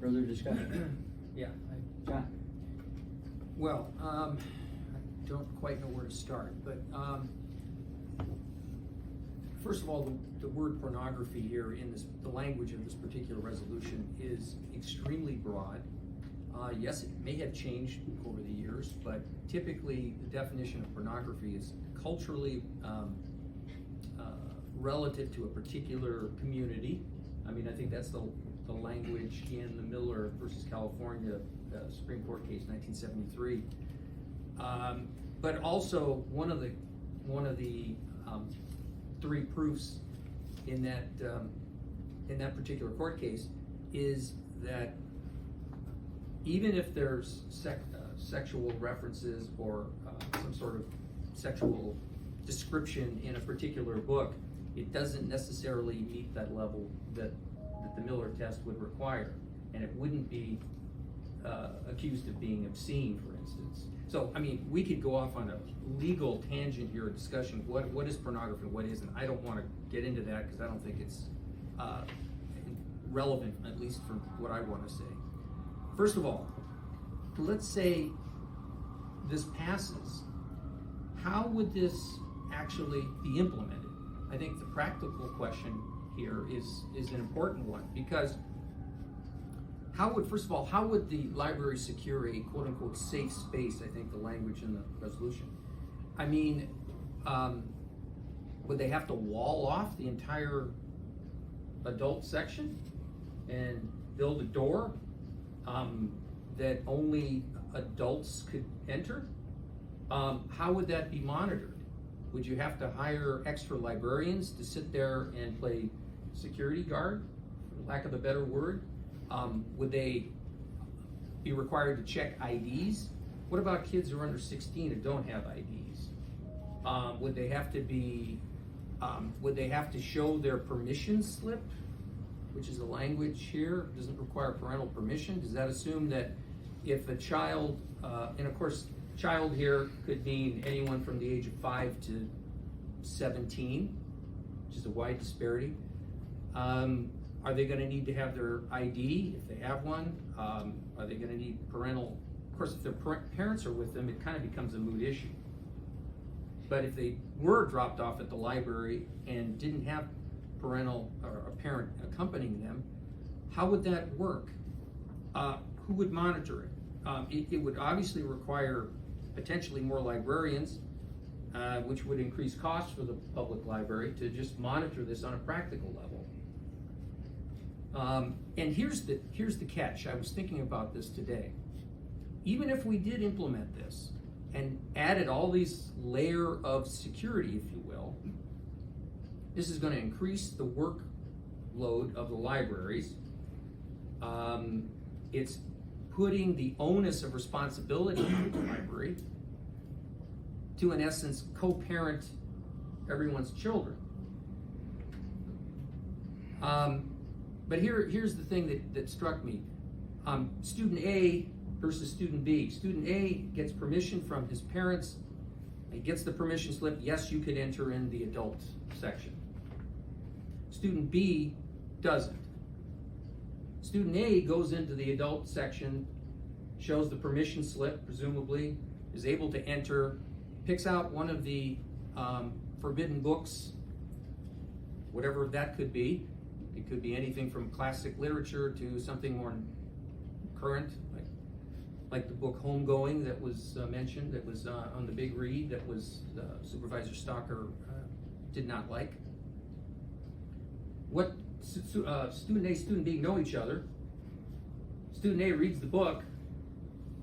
Further discussion? Yeah. John? Well, I don't quite know where to start, but first of all, the word pornography here in the language of this particular resolution is extremely broad. Yes, it may have changed over the years, but typically the definition of pornography is culturally relative to a particular community. I mean, I think that's the language in the Miller versus California Supreme Court case, 1973. But also one of the three proofs in that particular court case is that even if there's sexual references or some sort of sexual description in a particular book, it doesn't necessarily meet that level that the Miller test would require, and it wouldn't be accused of being obscene, for instance. So, I mean, we could go off on a legal tangent here, a discussion, what is pornography and what isn't. I don't want to get into that because I don't think it's relevant, at least for what I want to say. First of all, let's say this passes. How would this actually be implemented? I think the practical question here is an important one, because first of all, how would the library secure a quote-unquote safe space? I think the language in the resolution. I mean, would they have to wall off the entire adult section and build a door that only adults could enter? How would that be monitored? Would you have to hire extra librarians to sit there and play security guard, for lack of a better word? Would they be required to check IDs? What about kids who are under 16 who don't have IDs? Would they have to show their permission slip, which is the language here, doesn't require parental permission? Does that assume that if a child, and of course, child here could mean anyone from the age of 5 to 17, which is a wide disparity. Are they going to need to have their ID if they have one? Are they going to need parental? Of course, if their parents are with them, it kind of becomes a moot issue. But if they were dropped off at the library and didn't have parental or a parent accompanying them, how would that work? Who would monitor it? It would obviously require potentially more librarians, which would increase costs for the public library to just monitor this on a practical level. And here's the catch. I was thinking about this today. Even if we did implement this and added all these layer of security, if you will, this is going to increase the workload of the libraries. It's putting the onus of responsibility on the library to, in essence, co-parent everyone's children. But here's the thing that struck me. Student A versus student B. Student A gets permission from his parents. He gets the permission slip. Yes, you could enter in the adult section. Student B doesn't. Student A goes into the adult section, shows the permission slip, presumably, is able to enter, picks out one of the forbidden books, whatever that could be. It could be anything from classic literature to something more current, like the book Homegoing that was mentioned, that was on the big read, that was Supervisor Stalker did not like. What student A, student B know each other. Student A reads the book,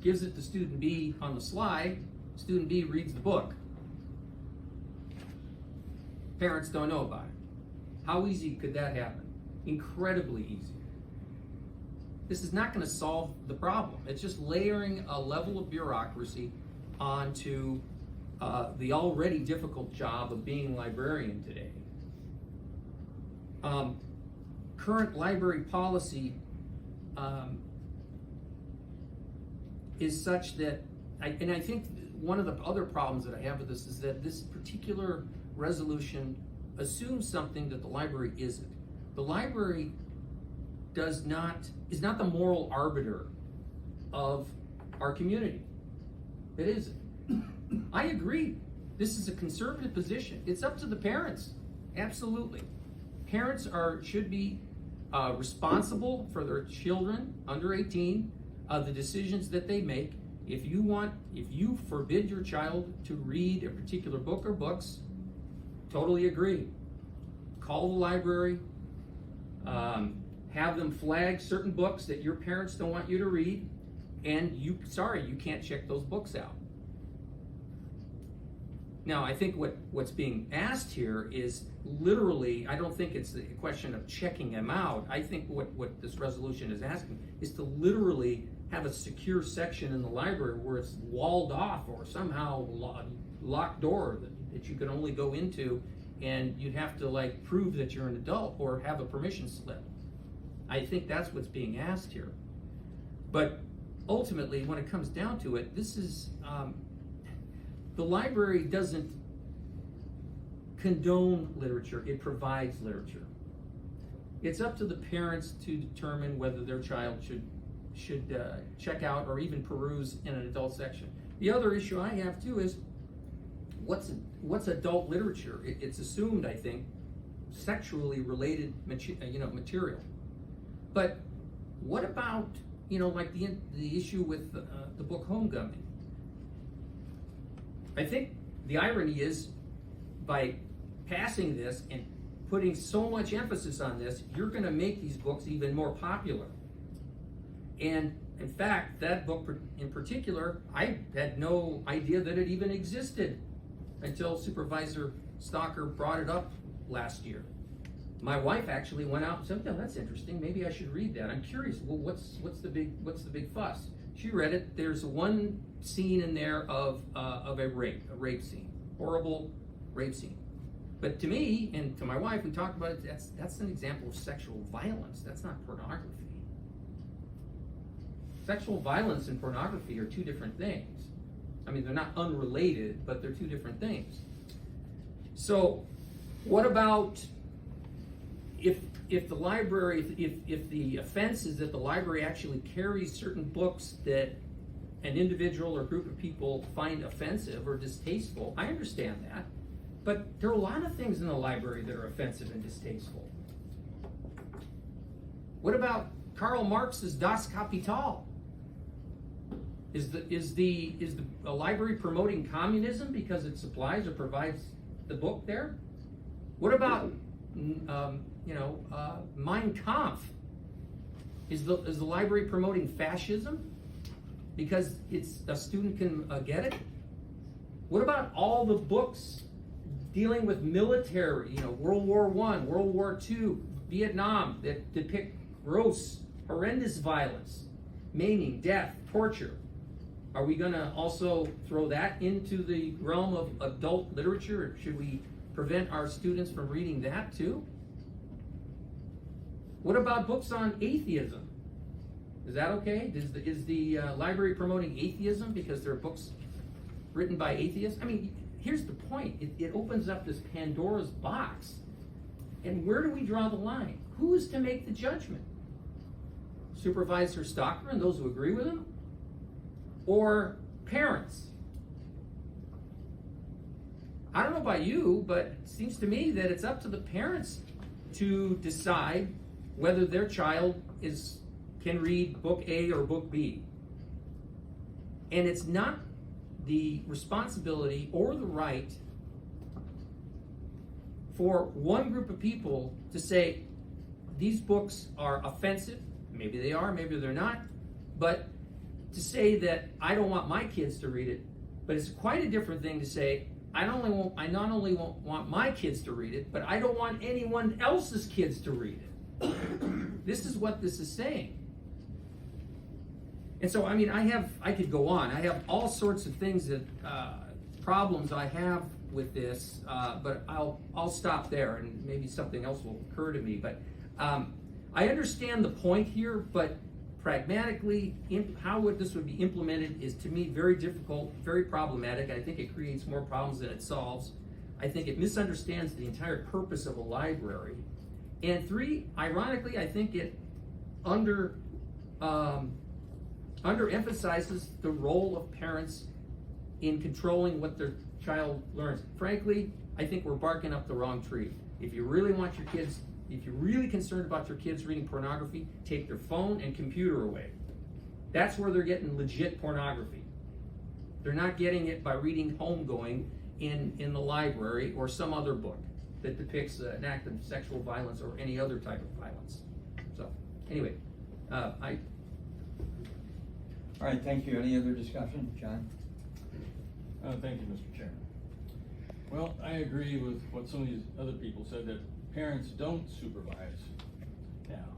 gives it to student B on the sly. Student B reads the book. Parents don't know about it. How easy could that happen? Incredibly easy. This is not going to solve the problem. It's just layering a level of bureaucracy onto the already difficult job of being a librarian today. Current library policy is such that, I think one of the other problems that I have with this is that this particular resolution assumes something that the library isn't. The library is not the moral arbiter of our community. It isn't. I agree. This is a conservative position. It's up to the parents. Absolutely. Parents should be responsible for their children under 18, the decisions that they make. If you forbid your child to read a particular book or books, totally agree. Call the library, have them flag certain books that your parents don't want you to read, and you can't check those books out. Now, I think what's being asked here is literally, I don't think it's a question of checking them out. I think what this resolution is asking is to literally have a secure section in the library where it's walled off or somehow locked door that you can only go into, and you'd have to prove that you're an adult or have a permission slip. I think that's what's being asked here. But ultimately, when it comes down to it, this is, the library doesn't condone literature, it provides literature. It's up to the parents to determine whether their child should check out or even peruse in an adult section. The other issue I have too is what's adult literature? It's assumed, I think, sexually related material. But what about the issue with the book Homegoing? I think the irony is, by passing this and putting so much emphasis on this, you're going to make these books even more popular. And in fact, that book in particular, I had no idea that it even existed until Supervisor Stalker brought it up last year. My wife actually went out and said, "Oh, that's interesting. Maybe I should read that. I'm curious. Well, what's the big fuss?" She read it. There's one scene in there of a rape scene, horrible rape scene. But to me and to my wife, we talked about it. That's an example of sexual violence. That's not pornography. Sexual violence and pornography are two different things. I mean, they're not unrelated, but they're two different things. So, what about if the library, if the offense is that the library actually carries certain books that an individual or group of people find offensive or distasteful? I understand that, but there are a lot of things in the library that are offensive and distasteful. What about Karl Marx's Das Kapital? Is the library promoting communism because it supplies or provides the book there? What about Mein Kampf? Is the library promoting fascism because a student can get it? What about all the books dealing with military, World War I, World War II, Vietnam, that depict gross, horrendous violence, maiming, death, torture? Are we going to also throw that into the realm of adult literature? Or should we prevent our students from reading that too? What about books on atheism? Is that okay? Is the library promoting atheism because there are books written by atheists? I mean, here's the point. It opens up this Pandora's box. And where do we draw the line? Who is to make the judgment? Supervisor Stalker and those who agree with him? Or parents? I don't know about you, but it seems to me that it's up to the parents to decide whether their child can read book A or book B. And it's not the responsibility or the right for one group of people to say these books are offensive. Maybe they are, maybe they're not. But to say that I don't want my kids to read it, but it's quite a different thing to say I not only won't want my kids to read it, but I don't want anyone else's kids to read it. This is what this is saying. And so, I mean, I could go on. I have all sorts of things that problems I have with this, but I'll stop there, and maybe something else will occur to me. But I understand the point here, but pragmatically, how this would be implemented is, to me, very difficult, very problematic. I think it creates more problems than it solves. I think it misunderstands the entire purpose of a library. And three, ironically, I think it underemphasizes the role of parents in controlling what their child learns. Frankly, I think we're barking up the wrong tree. If you really want your kids, if you're really concerned about your kids reading pornography, take their phone and computer away. That's where they're getting legit pornography. They're not getting it by reading Homegoing in the library or some other book that depicts an act of sexual violence or any other type of violence. So, anyway, All right, thank you. Any other discussion, John? Thank you, Mr. Chairman. Well, I agree with what some of these other people said, that parents don't supervise now.